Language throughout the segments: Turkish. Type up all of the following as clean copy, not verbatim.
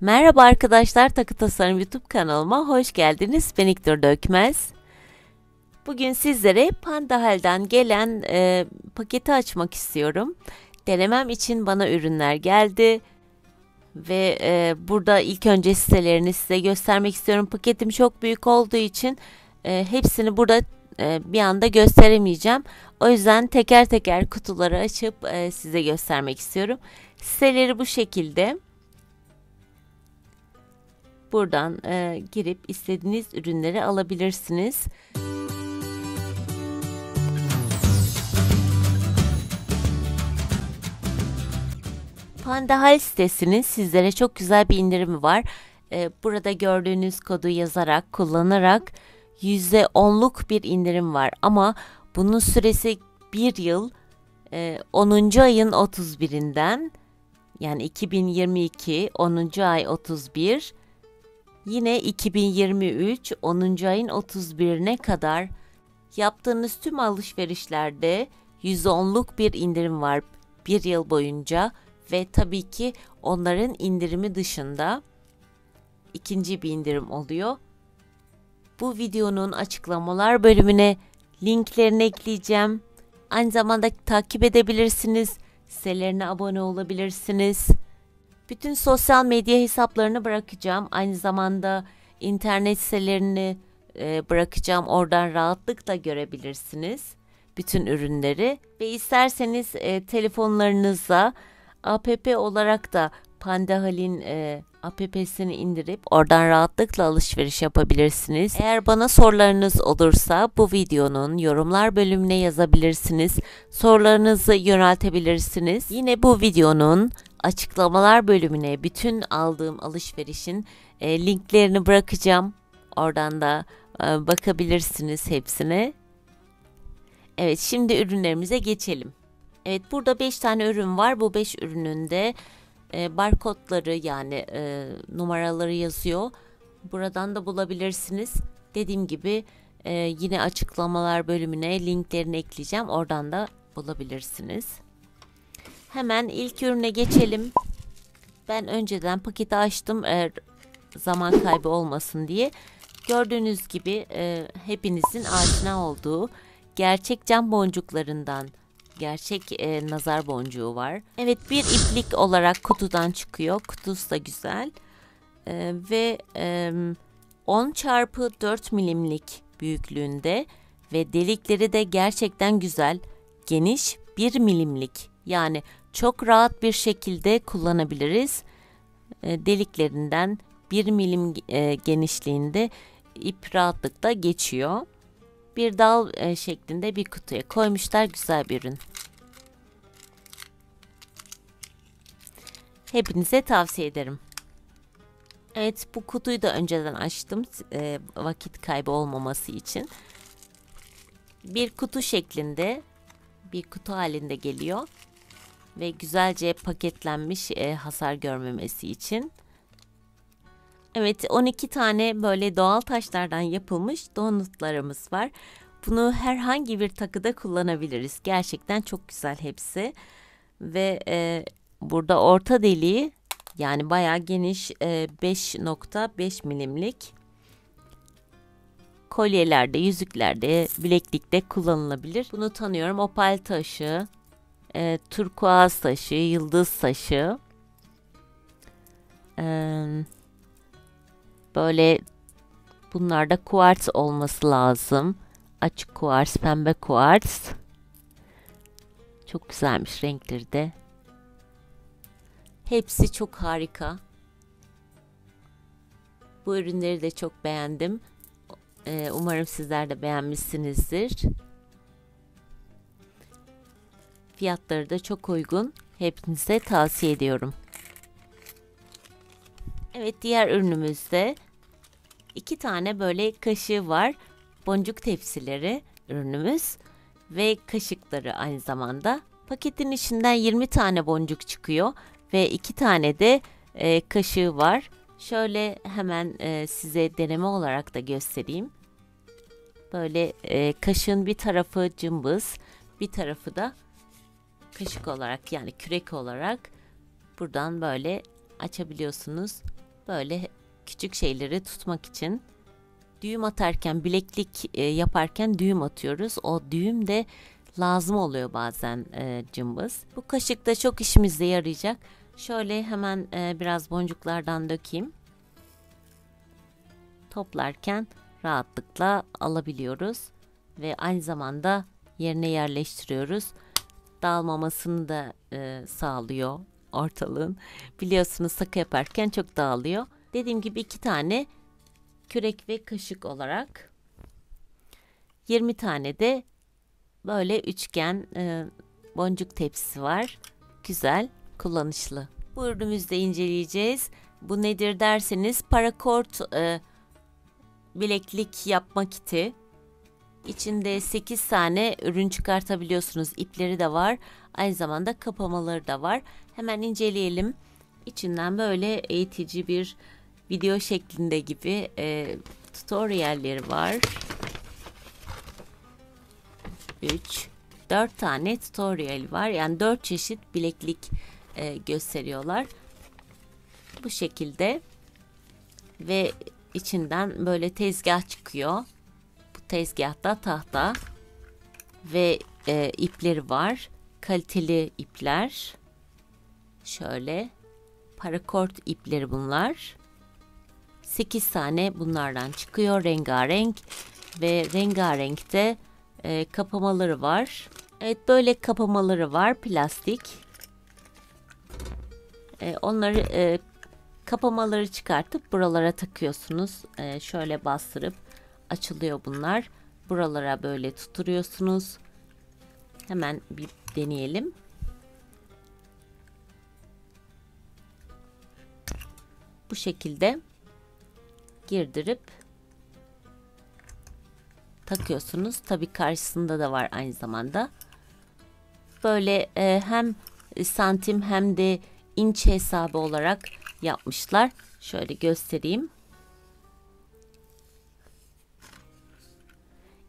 Merhaba arkadaşlar, Takı Tasarım YouTube kanalıma hoş geldiniz. Ben İknur Dökmez. Bugün sizlere Pandahal'den gelen paketi açmak istiyorum. Denemem için bana ürünler geldi ve burada ilk önce sitelerini size göstermek istiyorum. Paketim çok büyük olduğu için hepsini burada bir anda gösteremeyeceğim. O yüzden teker teker kutuları açıp size göstermek istiyorum. Siteleri bu şekilde. Buradan girip istediğiniz ürünleri alabilirsiniz. Pandahal sitesinin sizlere çok güzel bir indirimi var. Burada gördüğünüz kodu yazarak, kullanarak %10'luk bir indirim var. Ama bunun süresi 1 yıl, 10. ayın 31'inden, yani 2022 10. ay 31, yine 2023 10. ayın 31'ine kadar yaptığınız tüm alışverişlerde %10'luk bir indirim var 1 yıl boyunca ve tabii ki onların indirimi dışında ikinci bir indirim oluyor. Bu videonun açıklamalar bölümüne linklerini ekleyeceğim. Aynı zamanda takip edebilirsiniz. Sitelerine abone olabilirsiniz. Bütün sosyal medya hesaplarını bırakacağım. Aynı zamanda internet sitelerini bırakacağım. Oradan rahatlıkla görebilirsiniz bütün ürünleri. Ve isterseniz telefonlarınıza app olarak da Pandahal'in app'sini indirip oradan rahatlıkla alışveriş yapabilirsiniz. Eğer bana sorularınız olursa bu videonun yorumlar bölümüne yazabilirsiniz. Sorularınızı yöneltebilirsiniz. Yine bu videonun açıklamalar bölümüne bütün aldığım alışverişin linklerini bırakacağım. Oradan da bakabilirsiniz hepsine. Evet, şimdi ürünlerimize geçelim. Evet, burada 5 tane ürün var. Bu 5 ürünün de barkodları, yani numaraları yazıyor. Buradan da bulabilirsiniz. Dediğim gibi yine açıklamalar bölümüne linklerini ekleyeceğim. Oradan da bulabilirsiniz. Hemen ilk ürüne geçelim. Ben önceden paketi açtım zaman kaybı olmasın diye. Gördüğünüz gibi hepinizin aşina olduğu gerçek cam boncuklarından gerçek nazar boncuğu var. Evet, bir iplik olarak kutudan çıkıyor. Kutusu da güzel. Ve 10 çarpı 4 milimlik büyüklüğünde ve delikleri de gerçekten güzel. Geniş 1 milimlik. Yani çok rahat bir şekilde kullanabiliriz. Deliklerinden 1 milim genişliğinde ip rahatlıkla geçiyor. Bir dal şeklinde bir kutuya koymuşlar. Güzel bir ürün. Hepinize tavsiye ederim. Evet, bu kutuyu da önceden açtım vakit kaybı olmaması için. Bir kutu şeklinde, bir kutu halinde geliyor ve güzelce paketlenmiş hasar görmemesi için. Evet, 12 tane böyle doğal taşlardan yapılmış donutlarımız var. Bunu herhangi bir takıda kullanabiliriz. Gerçekten çok güzel hepsi. Ve burada orta deliği, yani bayağı geniş, 5.5 milimlik. Kolyelerde, yüzüklerde, bileklikte kullanılabilir. Bunu tanıyorum. Opal taşı, turkuaz taşı, yıldız taşı. Böyle bunlarda kuarts olması lazım. Açık kuarts, pembe kuarts. Çok güzelmiş renkleri de. Hepsi çok harika. Bu ürünleri de çok beğendim. Umarım sizler de beğenmişsinizdir. Fiyatları da çok uygun. Hepinize tavsiye ediyorum. Evet, diğer ürünümüzde 2 tane böyle kaşığı var. Boncuk tepsileri ürünümüz ve kaşıkları aynı zamanda. Paketin içinden 20 tane boncuk çıkıyor ve 2 tane de kaşığı var. Şöyle hemen size deneme olarak da göstereyim. Böyle kaşığın bir tarafı cımbız, bir tarafı da kaşık olarak, yani kürek olarak buradan böyle açabiliyorsunuz. Böyle küçük şeyleri tutmak için. Düğüm atarken, bileklik yaparken düğüm atıyoruz. O düğüm de lazım oluyor bazen cımbız. Bu kaşık da çok işimize yarayacak. Şöyle hemen biraz boncuklardan dökeyim. Toplarken rahatlıkla alabiliyoruz ve aynı zamanda yerine yerleştiriyoruz. Dağılmamasını da sağlıyor ortalığın. Biliyorsunuz sakı yaparken çok dağılıyor. Dediğim gibi 2 tane kürek ve kaşık olarak 20 tane de böyle üçgen boncuk tepsisi var. Güzel, kullanışlı. Bu ürünümüzü de inceleyeceğiz. Bu nedir derseniz parakort bileklik yapma kiti. İçinde 8 tane ürün çıkartabiliyorsunuz. İpleri de var. Aynı zamanda kapamaları da var. Hemen inceleyelim. İçinden böyle eğitici bir video şeklinde gibi tutorialleri var. 4 tane tutorial var. Yani 4 çeşit bileklik gösteriyorlar. Bu şekilde ve içinden böyle tezgah çıkıyor. Bu tezgahta tahta ve ipleri var. Kaliteli ipler. Şöyle parakort ipleri bunlar. 8 tane bunlardan çıkıyor rengarenk ve rengarenkte kapamaları var. Evet, böyle kapamaları var, plastik. Onları kapamaları çıkartıp buralara takıyorsunuz. Şöyle bastırıp açılıyor bunlar. Buralara böyle tutturuyorsunuz. Hemen bir deneyelim. Bu şekilde girdirip takıyorsunuz. Tabii karşısında da var aynı zamanda. Böyle hem santim hem de inç hesabı olarak yapmışlar. Şöyle göstereyim.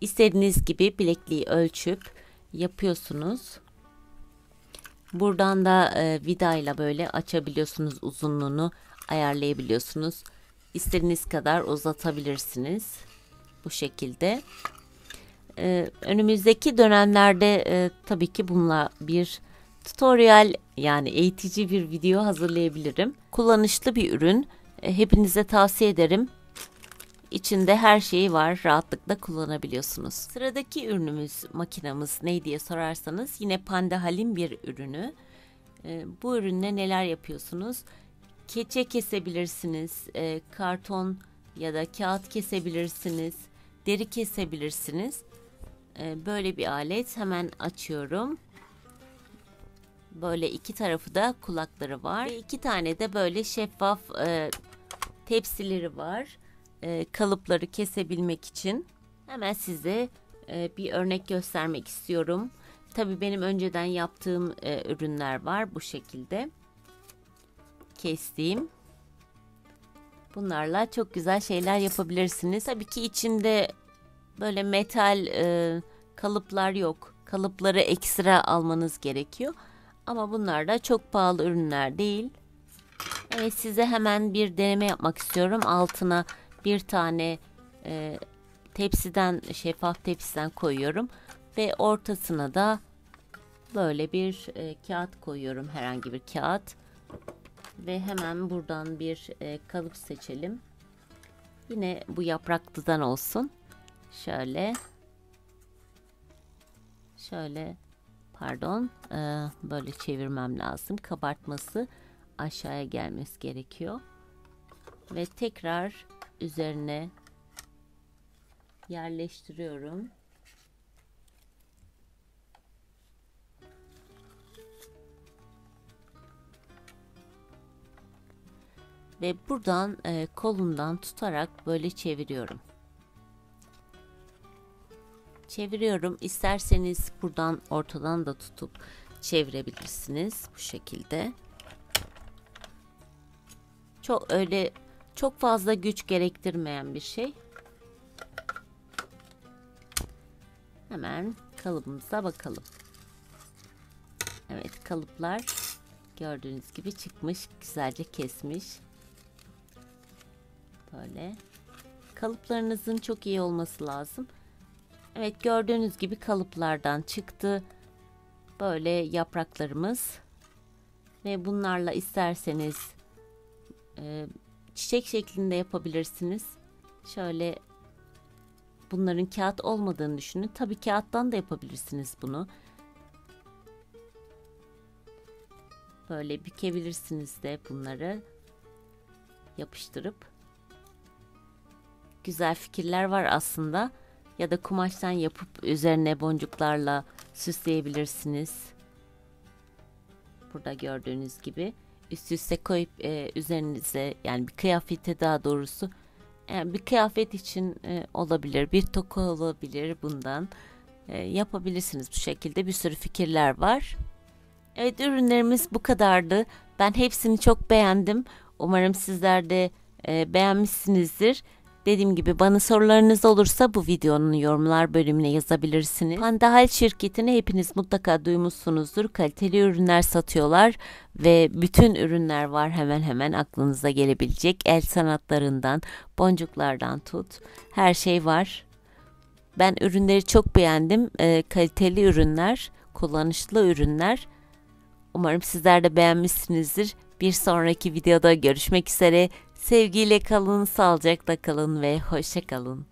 İstediğiniz gibi bilekliği ölçüp yapıyorsunuz. Buradan da vidayla böyle açabiliyorsunuz, uzunluğunu ayarlayabiliyorsunuz. İstediğiniz kadar uzatabilirsiniz. Bu şekilde. Önümüzdeki dönemlerde tabii ki bununla bir tutorial, yani eğitici bir video hazırlayabilirim. Kullanışlı bir ürün. Hepinize tavsiye ederim. İçinde her şeyi var. Rahatlıkla kullanabiliyorsunuz. Sıradaki ürünümüz, makinamız ne diye sorarsanız yine Pandahal'in bir ürünü. Bu ürünle neler yapıyorsunuz? Keçe kesebilirsiniz. Karton ya da kağıt kesebilirsiniz. Deri kesebilirsiniz. Böyle bir alet. Hemen açıyorum. Böyle iki tarafı da kulakları var. Ve 2 tane de böyle şeffaf tepsileri var. Kalıpları kesebilmek için. Hemen size bir örnek göstermek istiyorum. Tabii benim önceden yaptığım ürünler var bu şekilde. Kestiğim. Bunlarla çok güzel şeyler yapabilirsiniz. Tabii ki içinde böyle metal kalıplar yok. Kalıpları ekstra almanız gerekiyor. Ama bunlar da çok pahalı ürünler değil. Evet, size hemen bir deneme yapmak istiyorum. Altına bir tane şeffaf tepsiden koyuyorum. Ve ortasına da böyle bir kağıt koyuyorum. Herhangi bir kağıt. Ve hemen buradan bir kalıp seçelim. Yine bu yapraklıdan olsun. Şöyle pardon, böyle çevirmem lazım. Kabartması aşağıya gelmesi gerekiyor. Ve tekrar üzerine yerleştiriyorum. Ve buradan kolundan tutarak böyle çeviriyorum. İsterseniz buradan ortadan da tutup çevirebilirsiniz bu şekilde. Çok fazla güç gerektirmeyen bir şey. Hemen kalıbımıza bakalım. Evet, kalıplar gördüğünüz gibi çıkmış, güzelce kesmiş. Böyle. Kalıplarınızın çok iyi olması lazım. Evet, gördüğünüz gibi kalıplardan çıktı. Böyle yapraklarımız. Ve bunlarla isterseniz çiçek şeklinde yapabilirsiniz. Şöyle, bunların kağıt olmadığını düşünün. Tabii kağıttan da yapabilirsiniz bunu. Böyle bükebilirsiniz de bunları yapıştırıp. Güzel fikirler var aslında. Ya da kumaştan yapıp üzerine boncuklarla süsleyebilirsiniz. Burada gördüğünüz gibi üst üste koyup üzerinize, yani bir kıyafete, daha doğrusu yani bir kıyafet için olabilir, bir toka olabilir, bundan yapabilirsiniz. Bu şekilde bir sürü fikirler var. Evet, ürünlerimiz bu kadardı. Ben hepsini çok beğendim. Umarım sizler de beğenmişsinizdir. Dediğim gibi, bana sorularınız olursa bu videonun yorumlar bölümüne yazabilirsiniz. Pandahal şirketini hepiniz mutlaka duymuşsunuzdur. Kaliteli ürünler satıyorlar ve bütün ürünler var, hemen hemen aklınıza gelebilecek. El sanatlarından, boncuklardan tut, her şey var. Ben ürünleri çok beğendim. Kaliteli ürünler, kullanışlı ürünler. Umarım sizler de beğenmişsinizdir. Bir sonraki videoda görüşmek üzere. Sevgiyle kalın, sağlıcakla kalın ve hoşça kalın.